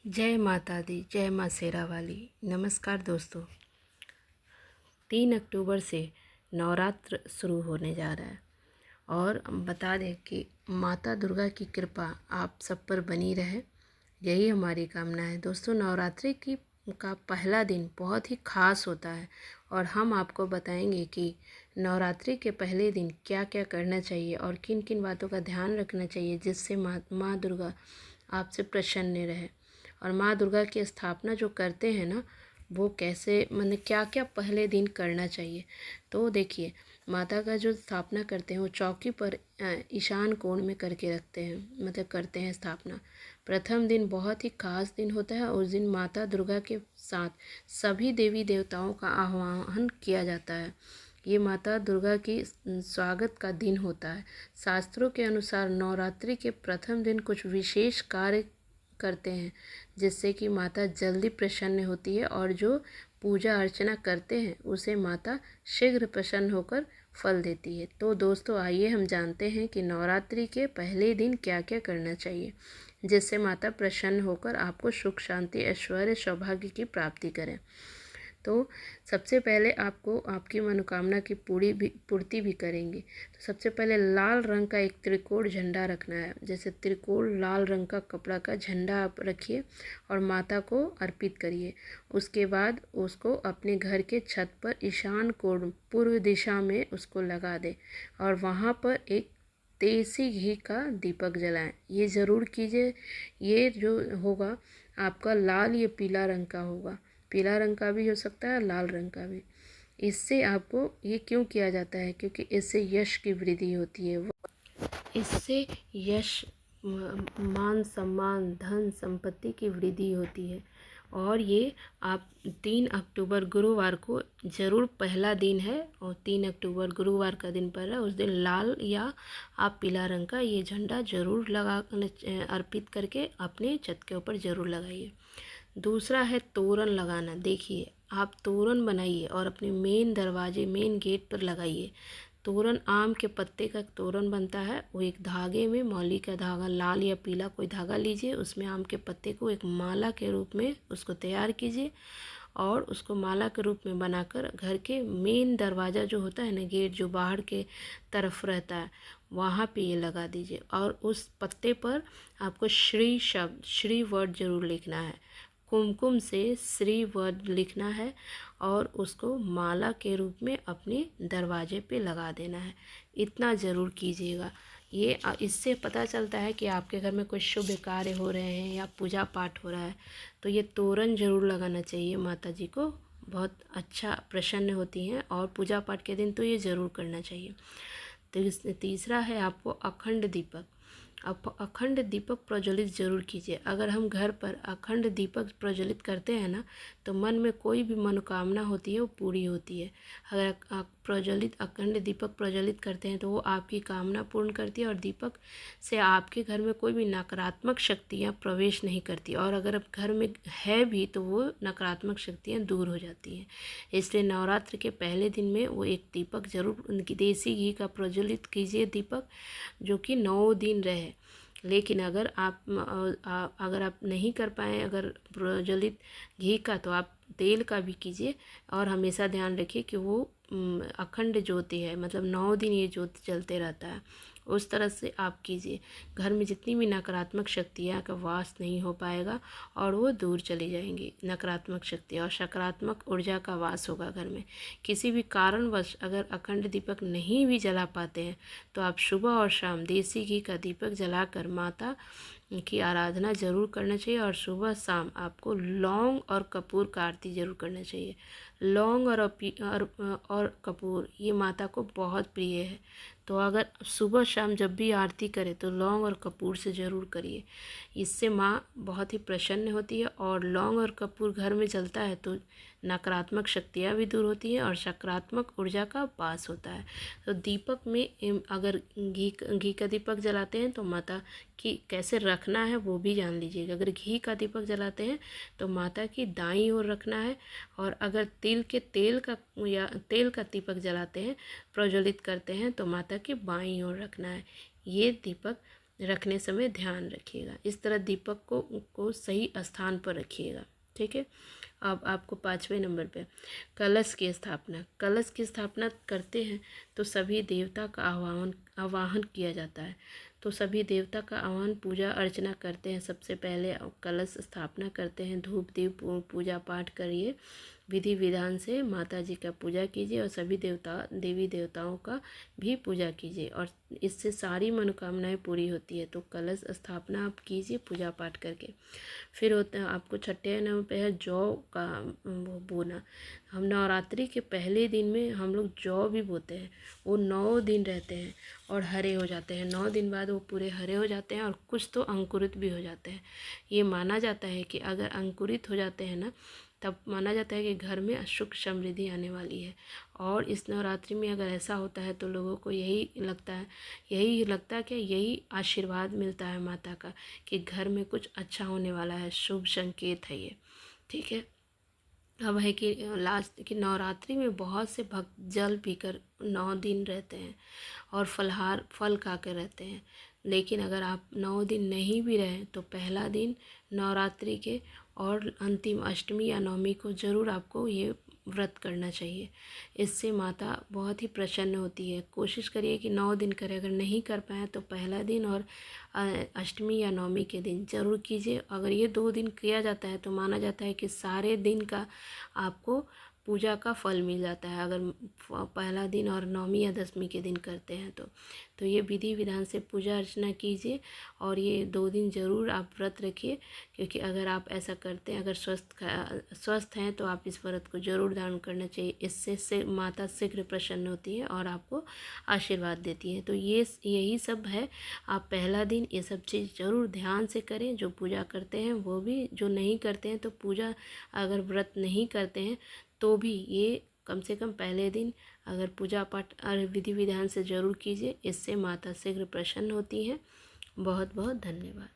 जय माता दी, जय माँ शेरा वाली। नमस्कार दोस्तों। 3 अक्टूबर से नवरात्र शुरू होने जा रहा है और बता दें कि माता दुर्गा की कृपा आप सब पर बनी रहे, यही हमारी कामना है। दोस्तों, नवरात्रि का पहला दिन बहुत ही खास होता है और हम आपको बताएंगे कि नवरात्रि के पहले दिन क्या क्या करना चाहिए और किन किन बातों का ध्यान रखना चाहिए जिससे माँ दुर्गा आपसे प्रसन्न रहे। और माँ दुर्गा की स्थापना जो करते हैं ना, वो कैसे, मतलब क्या क्या पहले दिन करना चाहिए। तो देखिए, माता का जो स्थापना करते हैं वो चौकी पर ईशान कोण में करके रखते हैं, मतलब करते हैं स्थापना। प्रथम दिन बहुत ही खास दिन होता है। उस दिन माता दुर्गा के साथ सभी देवी देवताओं का आह्वान किया जाता है। ये माता दुर्गा की स्वागत का दिन होता है। शास्त्रों के अनुसार नवरात्रि के प्रथम दिन कुछ विशेष कार्य करते हैं जिससे कि माता जल्दी प्रसन्न होती है और जो पूजा अर्चना करते हैं उसे माता शीघ्र प्रसन्न होकर फल देती है। तो दोस्तों, आइए हम जानते हैं कि नवरात्रि के पहले दिन क्या क्या करना चाहिए जिससे माता प्रसन्न होकर आपको सुख, शांति, ऐश्वर्य, सौभाग्य की प्राप्ति करें। तो सबसे पहले आपको आपकी मनोकामना की पूर्ति भी करेंगे। तो सबसे पहले लाल रंग का एक त्रिकोण झंडा रखना है। जैसे त्रिकोण लाल रंग का कपड़ा का झंडा आप रखिए और माता को अर्पित करिए। उसके बाद उसको अपने घर के छत पर ईशान कोण पूर्व दिशा में उसको लगा दें और वहाँ पर एक देसी घी का दीपक जलाएं। ये ज़रूर कीजिए। ये जो होगा आपका लाल या पीला रंग का होगा। पीला रंग का भी हो सकता है, लाल रंग का भी। इससे आपको ये क्यों किया जाता है? क्योंकि इससे यश की वृद्धि होती है। इससे यश, मान सम्मान, धन संपत्ति की वृद्धि होती है। और ये आप 3 अक्टूबर गुरुवार को ज़रूर, पहला दिन है और 3 अक्टूबर गुरुवार का दिन पड़ रहा है, उस दिन लाल या आप पीला रंग का ये झंडा ज़रूर लगा अर्पित करके अपने छत के ऊपर ज़रूर लगाइए। दूसरा है तोरण लगाना। देखिए, आप तोरण बनाइए और अपने मेन दरवाजे, मेन गेट पर लगाइए। तोरण आम के पत्ते का तोरण बनता है। वो एक धागे में, मौली का धागा, लाल या पीला कोई धागा लीजिए, उसमें आम के पत्ते को एक माला के रूप में उसको तैयार कीजिए और उसको माला के रूप में बनाकर घर के मेन दरवाज़ा जो होता है ना, गेट जो बाहर के तरफ रहता है, वहाँ पे ये लगा दीजिए। और उस पत्ते पर आपको श्री शब्द, श्री वर्ड जरूर लिखना है। कुमकुम से श्री वर्ड लिखना है और उसको माला के रूप में अपने दरवाजे पे लगा देना है। इतना ज़रूर कीजिएगा। ये इससे पता चलता है कि आपके घर में कोई शुभ कार्य हो रहे हैं या पूजा पाठ हो रहा है। तो ये तोरण ज़रूर लगाना चाहिए। माता जी को बहुत अच्छा प्रसन्न होती हैं और पूजा पाठ के दिन तो ये ज़रूर करना चाहिए। तो तीसरा है आपको अखंड दीपक। आप अखंड दीपक प्रज्वलित जरूर कीजिए। अगर हम घर पर अखंड दीपक प्रज्वलित करते हैं ना, तो मन में कोई भी मनोकामना होती है वो पूरी होती है। अगर आप प्रज्वलित अखंड दीपक प्रज्वलित करते हैं तो वो आपकी कामना पूर्ण करती है और दीपक से आपके घर में कोई भी नकारात्मक शक्तियाँ प्रवेश नहीं करती, और अगर आप घर में है भी तो वो नकारात्मक शक्तियाँ दूर हो जाती हैं। इसलिए नवरात्र के पहले दिन में वो एक दीपक जरूर, उनकी देसी घी का प्रज्वलित कीजिए दीपक, जो कि 9 दिन रहे। लेकिन अगर आप नहीं कर पाएँ अगर प्रज्वलित घी का, तो आप तेल का भी कीजिए। और हमेशा ध्यान रखिए कि वो अखंड ज्योति है, मतलब 9 दिन ये ज्योति जलते रहता है। उस तरह से आप कीजिए। घर में जितनी भी नकारात्मक शक्तियाँ का वास नहीं हो पाएगा और वो दूर चली जाएंगी नकारात्मक शक्ति, और सकारात्मक ऊर्जा का वास होगा घर में। किसी भी कारणवश अगर अखंड दीपक नहीं भी जला पाते हैं तो आप सुबह और शाम देसी घी का दीपक जलाकर माता की आराधना जरूर करना चाहिए। और सुबह शाम आपको लौंग और कपूर का आरती जरूर करना चाहिए। लौंग और कपूर ये माता को बहुत प्रिय है। तो अगर सुबह शाम जब भी आरती करें तो लौंग और कपूर से ज़रूर करिए। इससे माँ बहुत ही प्रसन्न होती है। और लौंग और कपूर घर में जलता है तो नकारात्मक शक्तियाँ भी दूर होती हैं और सकारात्मक ऊर्जा का वास होता है। तो दीपक में अगर घी का दीपक जलाते हैं तो माता की कैसे रखना है वो भी जान लीजिएगा। अगर घी का दीपक जलाते हैं तो माता की दाईं ओर रखना है, और अगर तेल का दीपक जलाते हैं, प्रज्वलित करते हैं, तो माता की बाईं ओर रखना है। ये दीपक रखने समय ध्यान रखिएगा। इस तरह दीपक को सही स्थान पर रखिएगा। ठीक है। अब आपको 5वें नंबर पे कलश की स्थापना। कलश की स्थापना करते हैं तो सभी देवता का आवाहन किया जाता है। तो सभी देवता का आह्वान पूजा अर्चना करते हैं। सबसे पहले कलश स्थापना करते हैं, धूप दीप पूजा पाठ करिए, विधि विधान से माता जी का पूजा कीजिए और सभी देवी देवताओं का भी पूजा कीजिए और इससे सारी मनोकामनाएं पूरी होती है। तो कलश स्थापना आप कीजिए पूजा पाठ करके। फिर होता है आपको 6 नंबर पे है जौ का वो बोना। हम नवरात्रि के पहले दिन में हम लोग जौ भी बोते हैं। वो 9 दिन रहते हैं और हरे हो जाते हैं। 9 दिन बाद वो पूरे हरे हो जाते हैं और कुछ तो अंकुरित भी हो जाते हैं। ये माना जाता है कि अगर अंकुरित हो जाते हैं ना, तब माना जाता है कि घर में सुख समृद्धि आने वाली है। और इस नवरात्रि में अगर ऐसा होता है तो लोगों को यही लगता है कि यही आशीर्वाद मिलता है माता का कि घर में कुछ अच्छा होने वाला है, शुभ संकेत है ये। ठीक है। अब है कि लास्ट की नवरात्रि में बहुत से भक्त जल पीकर 9 दिन रहते हैं और फल खा कर रहते हैं। लेकिन अगर आप 9 दिन नहीं भी रहें तो पहला दिन नवरात्रि के और अंतिम अष्टमी या नवमी को ज़रूर आपको ये व्रत करना चाहिए। इससे माता बहुत ही प्रसन्न होती है। कोशिश करिए कि 9 दिन करें। अगर नहीं कर पाए तो पहला दिन और अष्टमी या नवमी के दिन ज़रूर कीजिए। अगर ये 2 दिन किया जाता है तो माना जाता है कि सारे दिन का आपको पूजा का फल मिल जाता है, अगर पहला दिन और नवमी या दसवीं के दिन करते हैं तो ये विधि विधान से पूजा अर्चना कीजिए और ये 2 दिन ज़रूर आप व्रत रखिए। क्योंकि अगर आप ऐसा करते हैं, अगर स्वस्थ हैं तो आप इस व्रत को ज़रूर धारण करना चाहिए। इससे माता शीघ्र प्रसन्न होती है और आपको आशीर्वाद देती है। तो यही सब है। आप पहला दिन ये सब चीज़ ज़रूर ध्यान से करें। जो पूजा करते हैं वो भी, जो नहीं करते हैं तो पूजा अगर व्रत नहीं करते हैं तो भी ये कम से कम पहले दिन अगर पूजा पाठ और विधि विधान से ज़रूर कीजिए। इससे माता शीघ्र प्रसन्न होती हैं। बहुत बहुत धन्यवाद।